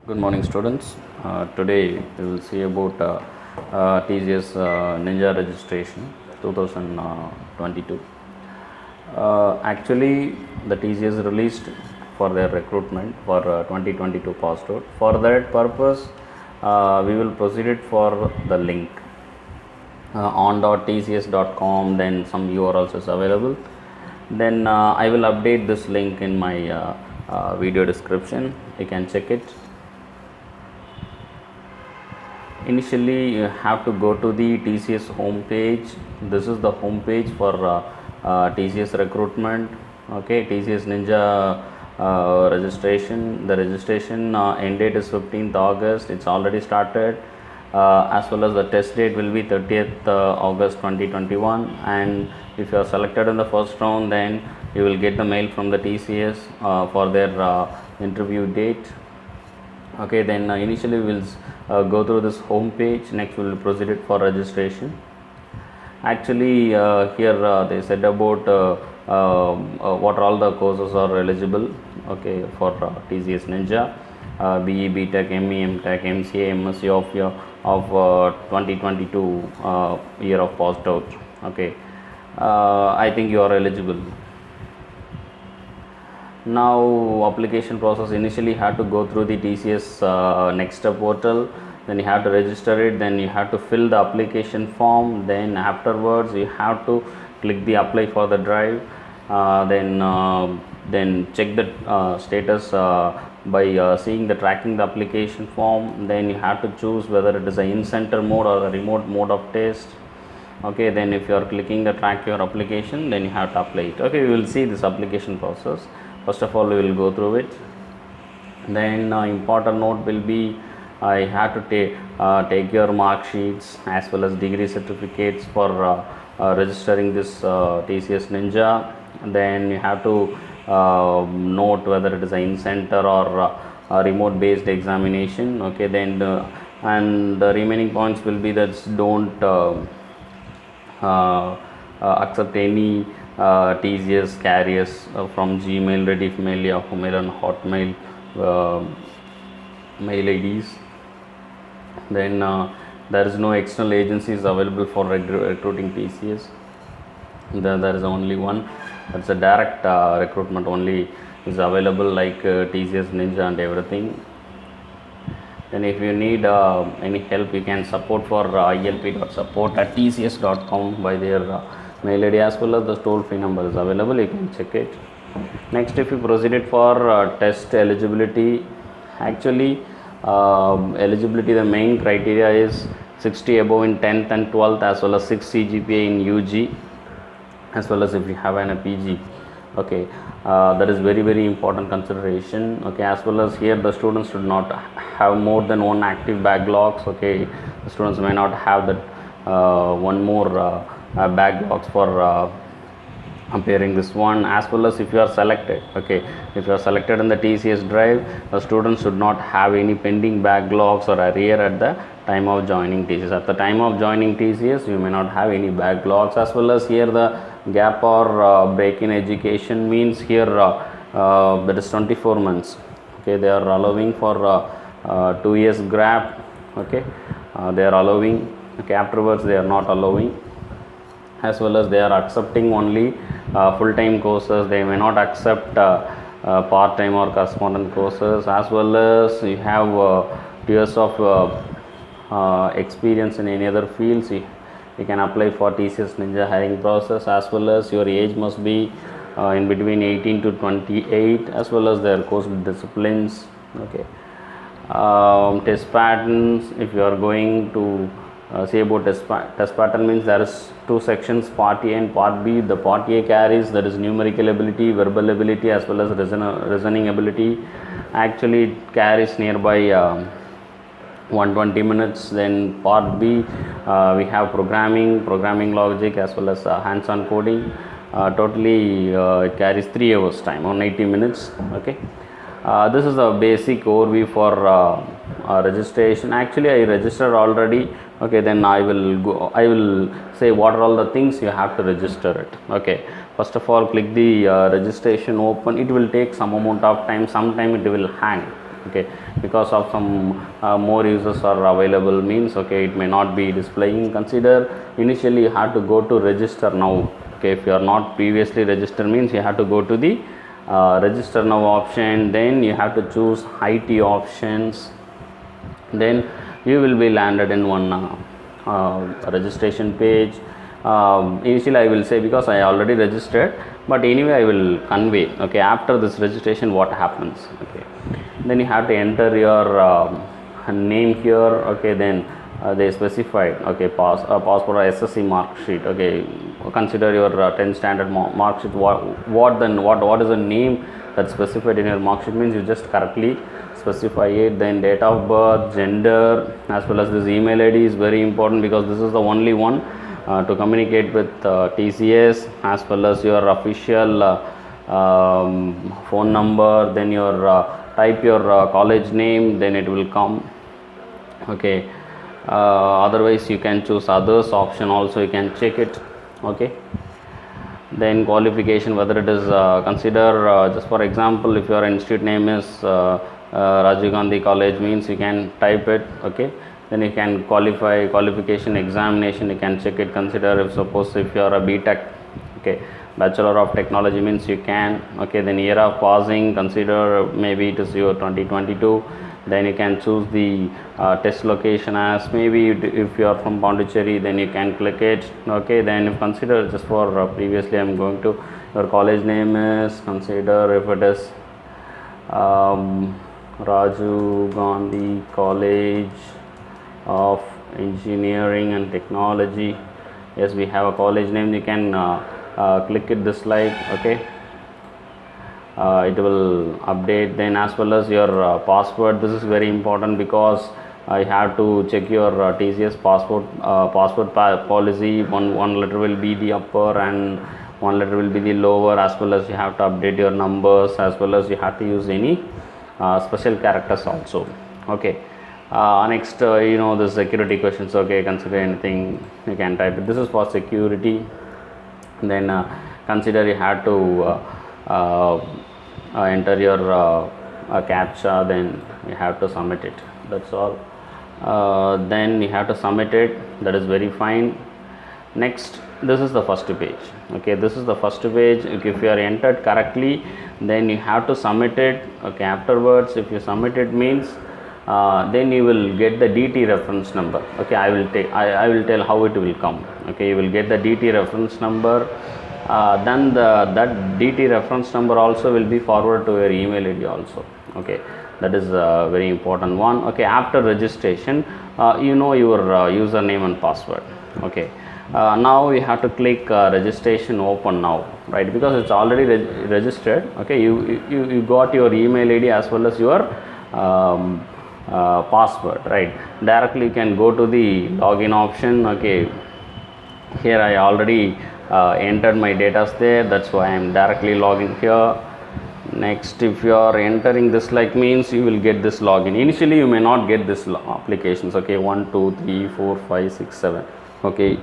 Good morning, students. Today we will see about TCS Ninja registration 2022. Actually, the TCS released for their recruitment for 2022 passed out. For that purpose, we will proceed it for the link on.tcs.com. Then some URLs is available. Then I will update this link in my video description. You can check it. Initially you have to go to the TCS home page. This is the home page for TCS recruitment. Okay, TCS Ninja registration. The registration end date is 15th August. It's already started. As well as the test date will be 30th August 2021, and if you are selected in the first round, then you will get the mail from the TCS for their interview date. Okay, then initially we will go through this home page. Next we will proceed it for registration. Actually here they said about what all the courses are eligible, okay, for TCS Ninja. BE, BTech, ME, MTech, MCA, MSc of 2022 year of passed out. Okay, I think you are eligible. Now application process, initially you have to go through the TCS Nextstep portal, then you have to register it, then you have to fill the application form, then afterwards you have to click the apply for the drive, then check the status by seeing the tracking the application form. Then you have to choose whether it is a in-center mode or a remote mode of test. Okay, then if you are clicking the track your application, then you have to apply it. Okay, we will see this application process. First of all, we will go through it. Then important note will be I have to take your mark sheets as well as degree certificates for registering this TCS Ninja. Then you have to note whether it is an in-center or a remote based examination. Okay, then and the remaining points will be that don't accept any TCS carriers from Gmail, Rediffmail, Yahoo Mail and Hotmail mail IDs. Then there is no external agencies available for recruiting TCS. There is only one, that's a direct recruitment only is available, like TCS Ninja and everything. Then if you need any help, you can support for ilp.support@tcs.com by their mail ID, as well as the toll free number is available, you can check it. Next, if you proceeded for test eligibility, actually eligibility, the main criteria is 60 above in 10th and 12th, as well as 6 CGPA in UG, as well as if you have an PG. Okay, that is very important consideration. Okay, as well as here the students should not have more than one active backlogs. Okay, the students may not have that one more backlogs for appearing this one, as well as if you are selected. Okay, if you are selected in the TCS drive, the students should not have any pending backlogs or arrear at the time of joining TCS. At the time of joining TCS, you may not have any backlogs. As well as here the gap or break in education means here that is 24 months. Okay, they are allowing for 2 years gap. Okay, they are allowing. Okay, afterwards they are not allowing. As well as they are accepting only full-time courses. They may not accept part-time or correspondent courses. As well as you have 2 years of experience in any other fields, you can apply for TCS Ninja hiring process. As well as your age must be in between 18 to 28, as well as their course disciplines. Okay, test patterns, if you are going to say about test pattern, means there is 2 sections, part A and part B. The part A carries, that is numerical ability, verbal ability, as well as reasoning ability. Actually it carries nearby 120 minutes. Then part B, we have programming logic, as well as hands-on coding. Totally it carries 3 hours time, 180 minutes. Okay, this is a basic overview for registration. Actually I registered already. Okay, then I will say what are all the things you have to register it. Okay, first of all, click the registration open. It will take some amount of time, sometime it will hang. okay, because of some more users are available means, okay, it may not be displaying. Consider initially you have to go to register now, okay. If you are not previously registered means you have to go to the register now option, then you have to choose IT options, then you will be landed in one registration page. Initially I will say, because I already registered, but anyway I will convey, okay, after this registration what happens, okay. Then you have to enter your name here, okay. Then they specified, okay, passport or SSC mark sheet, okay. Consider your 10th standard mark sheet. What is the name that's specified in your mark sheet means you just correctly specify it. Then date of birth, gender, as well as this email ID is very important, because this is the only one to communicate with TCS, as well as your official phone number. Then your type your college name, then it will come, okay. Otherwise you can choose others option also, you can check it, okay. Then qualification, whether it is consider just for example, if your institute name is Rajiv Gandhi College means you can type it, okay. Then you can qualification examination, you can check it. Consider if suppose if you are a BTech, okay, Bachelor of Technology means you can, okay. Then year of passing, consider maybe it is your 2022. Then you can choose the test location as maybe if you are from Pondicherry, then you can click it, okay. Then if consider just for previously I am going to, your college name is, consider if it is Rajiv Gandhi College of Engineering and Technology. Yes, we have a college name. You can click it this like, okay. It will update. Then as well as your password, this is very important, because I have to check your TCS password policy. One letter will be the upper and one letter will be the lower, as well as you have to update your numbers, as well as you have to use any special characters also, okay. Next, the security questions, okay. Consider anything, you can type it. This is for security. Then consider you have to enter your CAPTCHA, then you have to submit it, that's all. Then you have to submit it, that is very fine. Next, this is the first page, okay. This is the first page. If you are entered correctly, then you have to submit it, okay. Afterwards, if you submit it means then you will get the DT reference number, okay. I will tell how it will come, okay. You will get the DT reference number. Then that DT reference number also will be forwarded to your email ID also, okay. That is a very important one, okay. After registration, your username and password, okay. Now you have to click registration open now, right, because it's already registered, okay. You got your email ID as well as your password, right. Directly you can go to the login option, okay. Here I already entered my data there, that's why I am directly logging here. Next, if you are entering this like means you will get this login. Initially you may not get this applications, okay. 1 2 3 4 5 6 7, okay.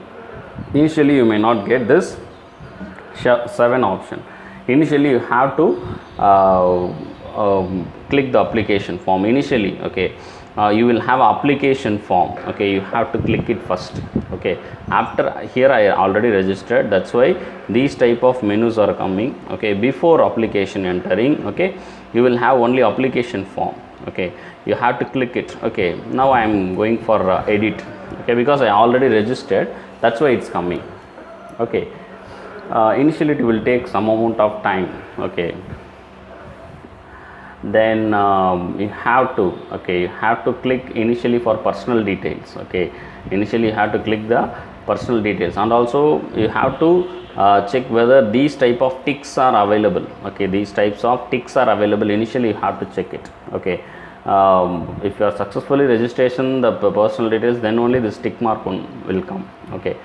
Initially you may not get this 7 option. Initially you have to click the application form initially, okay. You will have application form, okay. You have to click it first, okay. After, here I already registered, that's why these type of menus are coming, okay. Before application entering, okay, you will have only application form, okay. You have to click it, okay. Now I am going for edit, okay, because I already registered, that's why it's coming, okay. Initially it will take some amount of time, okay. Then you have to click initially for personal details, okay. Initially you have to click the personal details, and also you have to check whether these type of ticks are available, okay. These types of ticks are available. Initially you have to check it, okay. If you are successfully registration the personal details, then only this tick mark will come, okay.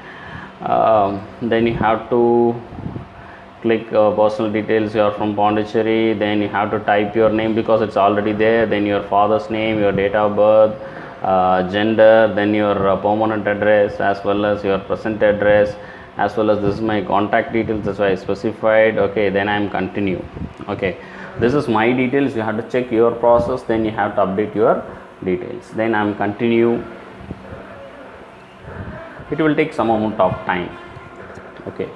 Then you have to click personal details. You are from Pondicherry, then you have to type your name because it's already there, then your father's name, your date of birth, gender, then your permanent address as well as your present address, as well as this is my contact details, that's why I specified, okay. Then I am continue, okay. this is my details, you have to check your process, then you have to update your details. Then I am continue. It will take some amount of time. Okay,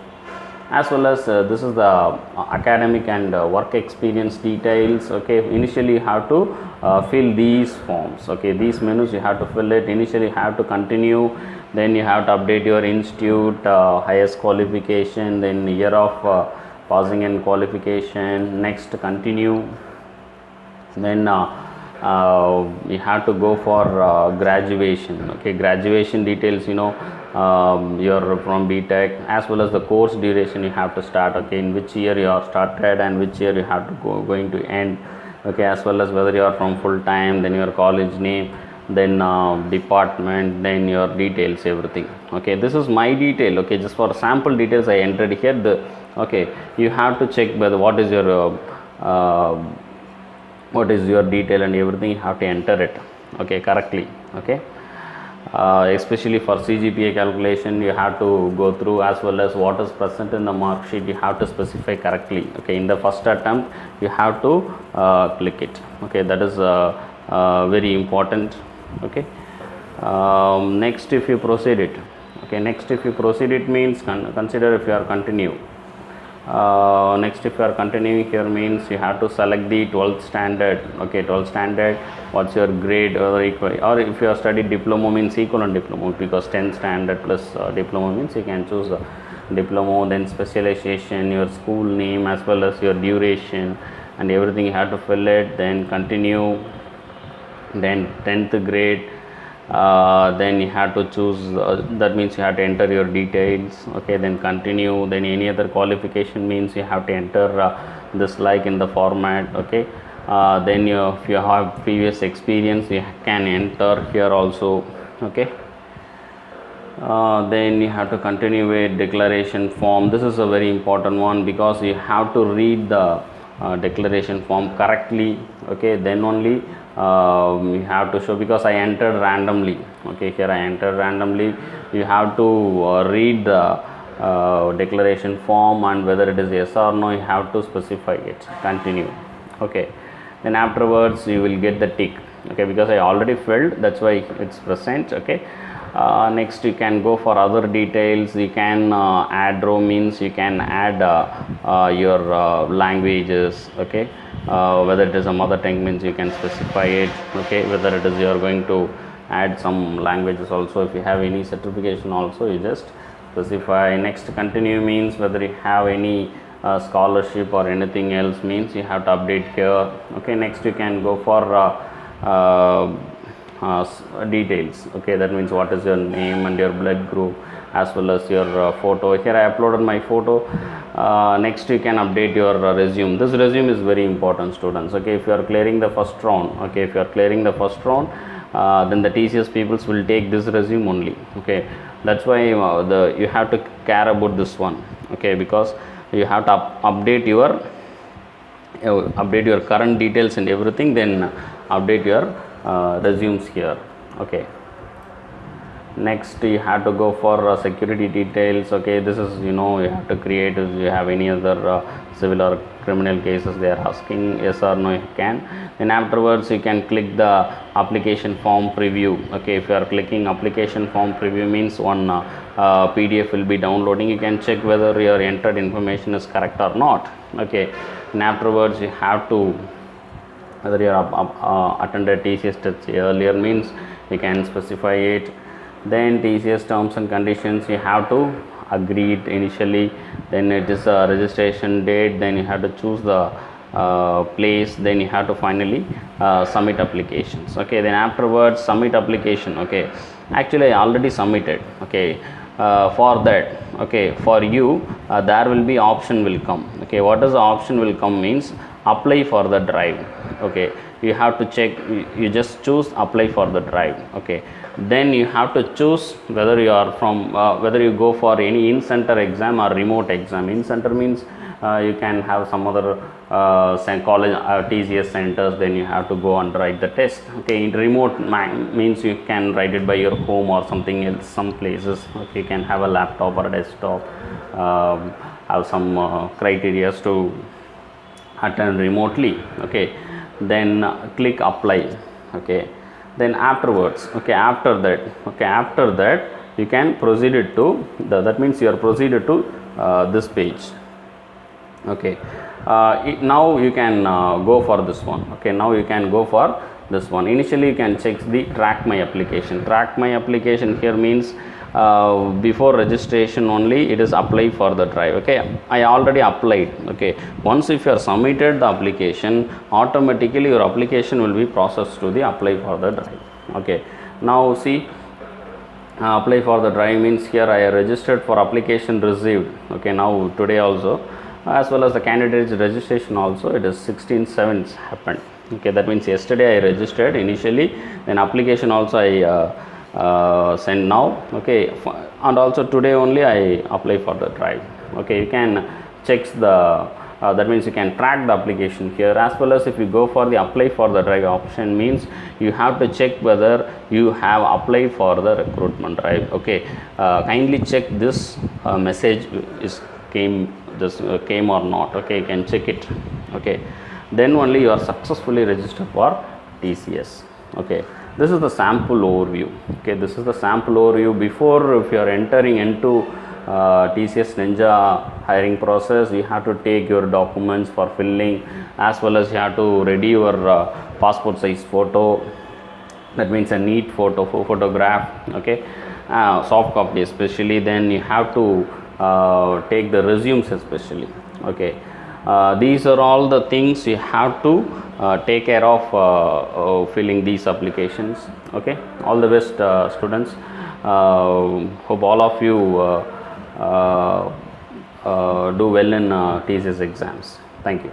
as well as this is the academic and work experience details. Okay, initially you have to fill these forms. Okay, these menus you have to fill it. Initially you have to continue, then you have to update your institute, highest qualification, then year of passing and qualification. Next continue, then you have to go for graduation. Okay, graduation details, you're from BTech, as well as the course duration you have to start. Okay, in which year you are started and which year you have to going to end. Okay, as well as whether you are from full time, then your college name, then department, then your details, everything. Okay, this is my detail. Okay, just for sample details I entered here. Okay, you have to check whether what is your detail and everything, you have to enter it, okay, correctly. Okay, especially for CGPA calculation you have to go through, as well as what is present in the mark sheet you have to specify correctly. Okay, in the first attempt you have to click it. Okay, that is very important. Okay, next if you proceed it. Okay, next if you proceed it means consider if you are continue. Next if you are continuing here means you have to select the 12th standard. Okay, 12th standard, what's your grade, or if you have studied diploma means equivalent diploma, because 10th standard plus diploma means you can choose diploma. Then specialization, your school name, as well as your duration and everything you have to fill it. Then continue, then 10th grade, then you have to choose, that means you have to enter your details. Okay, then continue, then any other qualification means you have to enter this like in the format. Okay, then if you have previous experience you can enter here also. Okay, then you have to continue with declaration form. This is a very important one because you have to read the declaration form correctly. Okay, then only you have to show, because I entered randomly. Okay, here I entered randomly. You have to read the declaration form, and whether it is yes or no you have to specify it. Continue. Okay, then afterwards you will get the tick. Okay, because I already filled, that's why it's present. Okay, next you can go for other details. You can add row, means you can add your languages. Okay, whether it is a mother tongue means you can specify it. Okay, whether it is you are going to add some languages also, if you have any certification also you just specify. Next continue means whether you have any scholarship or anything else means you have to update here. Okay, next you can go for details. Okay, that means what is your name and your blood group, as well as your photo. Here I uploaded my photo. Next you can update your resume. This resume is very important, students. Okay, if you are clearing the first round, okay, if you are clearing the first round, then the TCS peoples will take this resume only. Okay, that's why you have to care about this one. Okay, because you have to update your current details and everything, then update your resumes here. Okay, next you have to go for security details. Okay, this is you have to create, if you have any other civil or criminal cases they are asking, yes or no you can. Then afterwards you can click the application form preview. Okay, if you are clicking application form preview means one PDF will be downloading. You can check whether your entered information is correct or not. Okay, and afterwards you have to, whether you are attended TCS tests earlier means you can specify it. Then TCS terms and conditions you have to agree it initially. Then it is a registration date, then you have to choose the place, then you have to finally submit applications. Okay, then afterwards submit application. Okay, actually I already submitted. Okay, for that, okay, for you there will be option will come. Okay, what is the option will come means apply for the drive. Okay, you have to check, you just choose apply for the drive. Okay, then you have to choose whether you are from whether you go for any in center exam or remote exam. In center means you can have some other college TCS centers, then you have to go and write the test. Okay, in remote means you can write it by your home or something else, some places. Okay, you can have a laptop or a desktop, have some criteria to attend remotely. Okay, then click apply. Okay, then afterwards, after that you can proceed it to that means you are proceeded to this page. Okay, now you can go for this one. Okay, now you can go for this one. Initially you can check the track my application. Track my application here means before registration only it is apply for the drive. Okay, I already applied. Okay, once if you are submitted the application, automatically your application will be processed to the apply for the drive. Okay, now see, apply for the drive means here I registered for application received. Okay, now today also, as well as the candidate's registration also, it is 16/7 happened. Okay, that means yesterday I registered initially, then application also I send now. Okay, and also today only I apply for the drive. Okay, you can check the that means you can track the application here, as well as if you go for the apply for the drive option means you have to check whether you have applied for the recruitment drive. Okay, kindly check this message is came or not. Okay, you can check it. Okay, then only you are successfully registered for TCS. Okay, this is the sample overview. Okay, this is the sample overview before. If you are entering into TCS Ninja hiring process, you have to take your documents for filling, as well as you have to ready your passport size photo, that means a neat photograph. Okay, soft copy especially. Then you have to take the resumes especially. Okay, these are all the things you have to take care of filling these applications. Okay, all the best students. Hope all of you do well in TCS exams. Thank you.